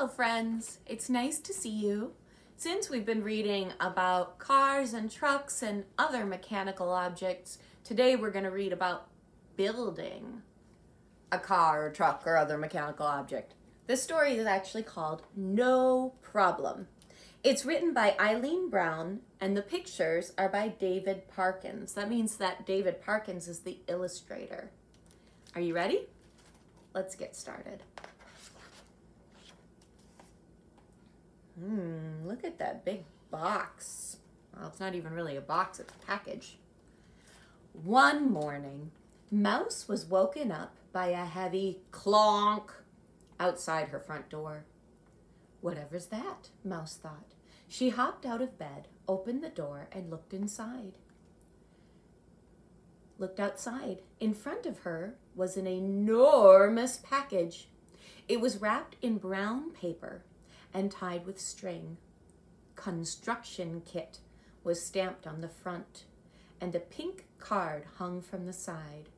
Hello friends, it's nice to see you. Since we've been reading about cars and trucks and other mechanical objects, today we're going to read about building a car or truck or other mechanical object. This story is actually called No Problem. It's written by Eileen Browne and the pictures are by David Parkins. That means that David Parkins is the illustrator. Are you ready? Let's get started. Look at that big box. Well, it's not even really a box, it's a package. One morning, Mouse was woken up by a heavy clonk outside her front door. Whatever's that, Mouse thought. She hopped out of bed, opened the door, and looked inside. Looked outside. In front of her was an enormous package. It was wrapped in brown paper and tied with string. Construction kit was stamped on the front, and a pink card hung from the side.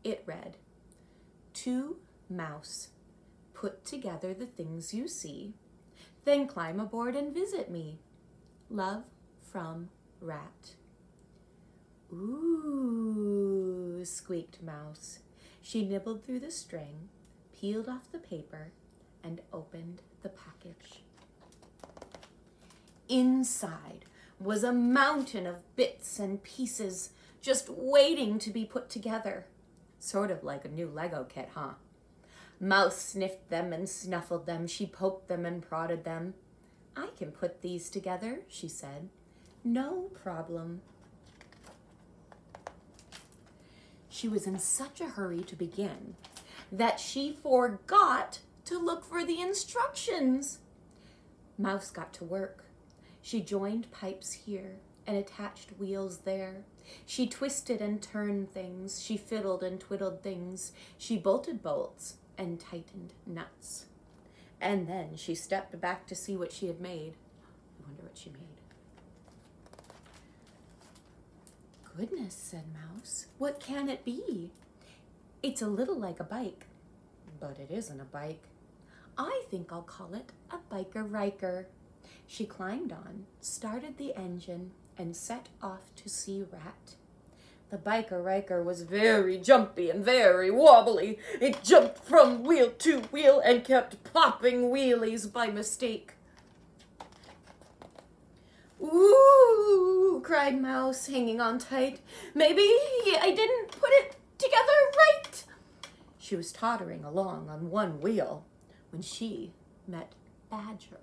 It read, "To Mouse, put together the things you see, then climb aboard and visit me. Love from Rat." "Ooh," squeaked Mouse. She nibbled through the string, peeled off the paper, and opened the package. Inside was a mountain of bits and pieces just waiting to be put together. Sort of like a new Lego kit, huh? Mouse sniffed them and snuffled them. She poked them and prodded them. "I can put these together," she said. "No problem." She was in such a hurry to begin that she forgot to look for the instructions. Mouse got to work. She joined pipes here and attached wheels there. She twisted and turned things. She fiddled and twiddled things. She bolted bolts and tightened nuts. And then she stepped back to see what she had made. I wonder what she made. "Goodness," said Mouse, "what can it be? It's a little like a bike, but it isn't a bike. I think I'll call it a biker-riker." She climbed on, started the engine, and set off to see Rat. The biker-riker was very jumpy and very wobbly. It jumped from wheel to wheel and kept popping wheelies by mistake. "Ooh," cried Mouse, hanging on tight. "Maybe I didn't put it together right." She was tottering along on one wheel when she met Badger.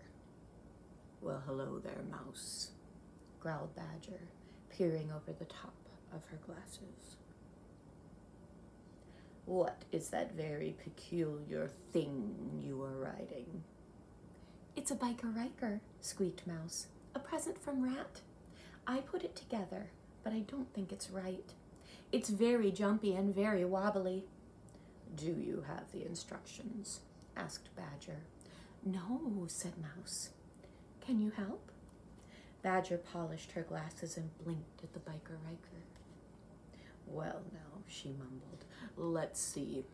"Well, hello there, Mouse," growled Badger, peering over the top of her glasses. "What is that very peculiar thing you are riding?" "It's a biker-riker," squeaked Mouse. "A present from Rat. I put it together, but I don't think it's right. It's very jumpy and very wobbly." "Do you have the instructions?" asked Badger. "No," said Mouse. "Can you help?" Badger polished her glasses and blinked at the biker-riker. "Well, now," she mumbled, "let's see,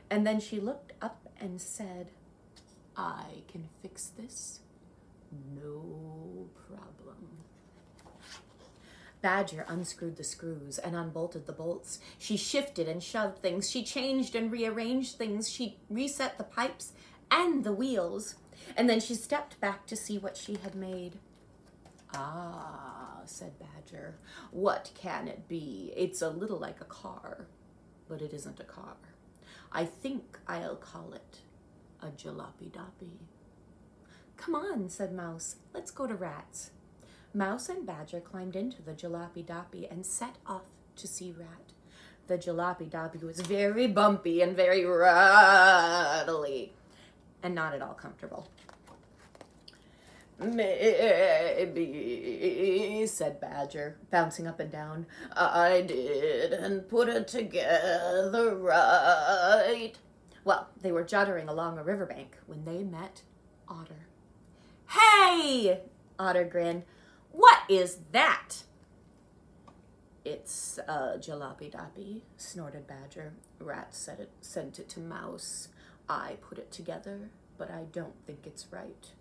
And then she looked up and said, "I can fix this. No problem." Badger unscrewed the screws and unbolted the bolts. She shifted and shoved things. She changed and rearranged things. She reset the pipes and the wheels. And then she stepped back to see what she had made. "Ah," said Badger, "what can it be? It's a little like a car, but it isn't a car. I think I'll call it a jalopy-doppy." "Come on," said Mouse. "Let's go to Rat's." Mouse and Badger climbed into the jalopy-doppy and set off to see Rat. The jalopy-doppy was very bumpy and very rattly, and not at all comfortable. "Maybe," said Badger, bouncing up and down, "I didn't put it together right." Well, they were juddering along a riverbank when they met Otter. "Hey!" Otter grinned. "What is that?" "It's a jalopy-doppy," snorted Badger. "Rat sent it to Mouse. I put it together but I don't think it's right.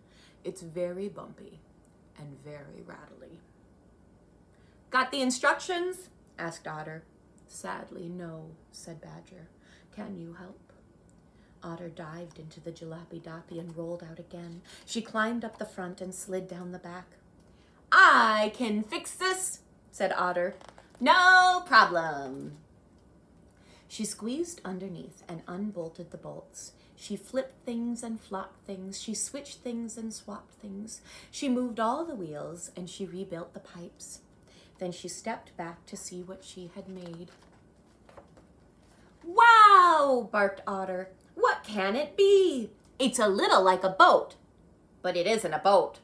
It's very bumpy and very rattly. Got the instructions? Asked Otter. Sadly, no, said Badger. Can you help? Otter dived into the jalopy-doppy and rolled out again. She climbed up the front and slid down the back. I can fix this, said Otter. No problem. She squeezed underneath and unbolted the bolts. She flipped things and flopped things. She switched things and swapped things. She moved all the wheels and she rebuilt the pipes. Then she stepped back to see what she had made. Wow, barked Otter. What can it be? It's a little like a boat, but it isn't a boat.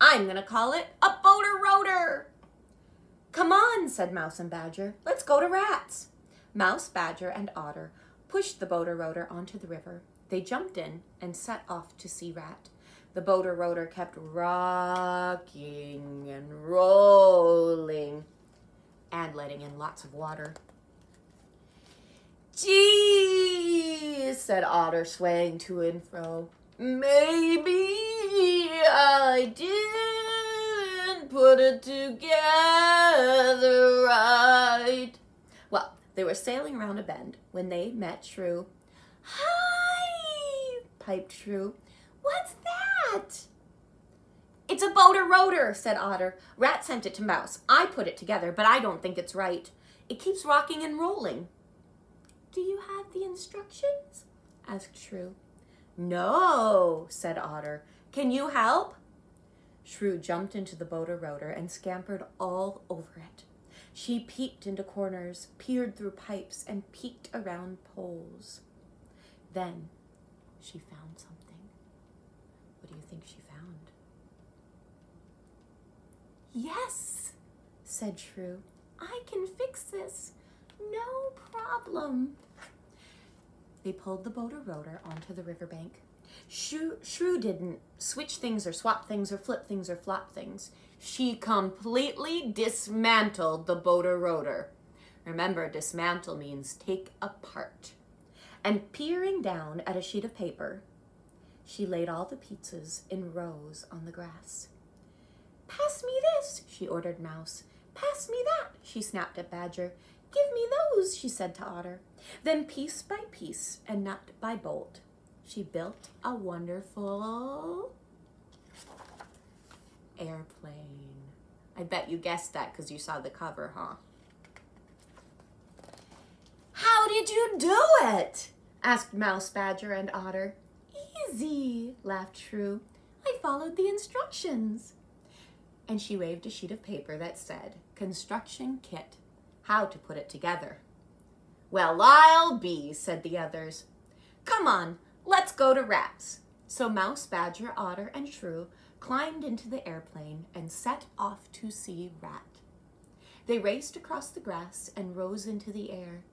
I'm going to call it a boater-rotor. Come on, said Mouse and Badger. Let's go to Rats. Mouse, Badger, and Otter pushed the boater-rotor onto the river. They jumped in and set off to see Rat. The boater-rotor kept rocking and rolling and letting in lots of water. Gee, said Otter, swaying to and fro. Maybe I didn't put it together right. Well, they were sailing around a bend when they met Shrew. Hi, piped Shrew. What's that? It's a boater-rotor, said Otter. Rat sent it to Mouse. I put it together, but I don't think it's right. It keeps rocking and rolling. Do you have the instructions? Asked Shrew. No, said Otter. Can you help? Shrew jumped into the boater-rotor and scampered all over it. She peeped into corners, peered through pipes, and peeked around poles. Then she found something. What do you think she found? Yes, said Shrew. I can fix this. No problem. They pulled the boater-rotor onto the riverbank. Shrew didn't switch things or swap things or flip things or flop things. She completely dismantled the boater-rotor. Remember, dismantle means take apart. And peering down at a sheet of paper, she laid all the pizzas in rows on the grass. Pass me this, she ordered Mouse. Pass me that, she snapped at Badger. Give me those, she said to Otter. Then piece by piece and nut by bolt, she built a wonderful airplane. I bet you guessed that because you saw the cover, huh? How did you do it? Asked Mouse, Badger, and Otter. Easy, laughed Shrew. I followed the instructions. And she waved a sheet of paper that said, Construction Kit. How to put it together. Well, I'll be, said the others. Come on, let's go to Rats. So Mouse, Badger, Otter, and Shrew climbed into the airplane and set off to see Rat. They raced across the grass and rose into the air.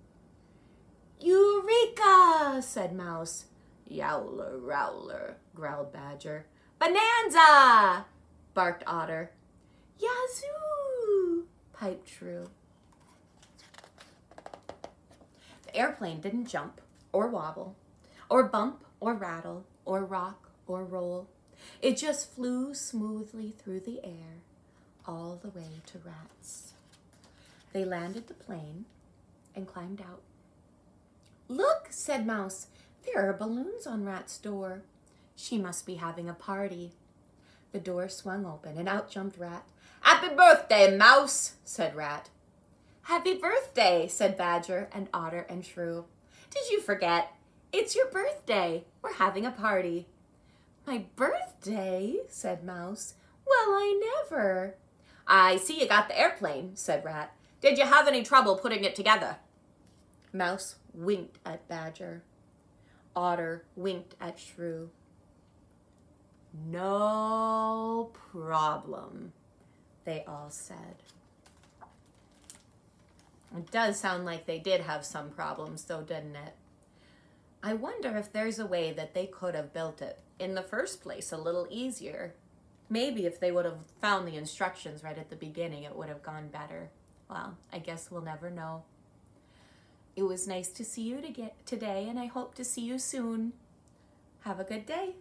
Eureka, said Mouse. Yowler, rowler, growled Badger. Bonanza, barked Otter. Yazoo, piped Shrew. The airplane didn't jump or wobble or bump or rattle or rock or roll. It just flew smoothly through the air all the way to Rats. They landed the plane and climbed out. Look, said Mouse, there are balloons on Rat's door. She must be having a party. The door swung open and out jumped Rat. Happy birthday, Mouse, said Rat. Happy birthday, said Badger and Otter and Shrew. Did you forget? It's your birthday. We're having a party. My birthday, said Mouse. Well, I never. I see you got the airplane, said Rat. Did you have any trouble putting it together? Mouse winked at Badger. Otter winked at Shrew. No problem, they all said. It does sound like they did have some problems, though, didn't it? I wonder if there's a way that they could have built it in the first place a little easier. Maybe if they would have found the instructions right at the beginning, it would have gone better. Well, I guess we'll never know. It was nice to see you today, and I hope to see you soon. Have a good day.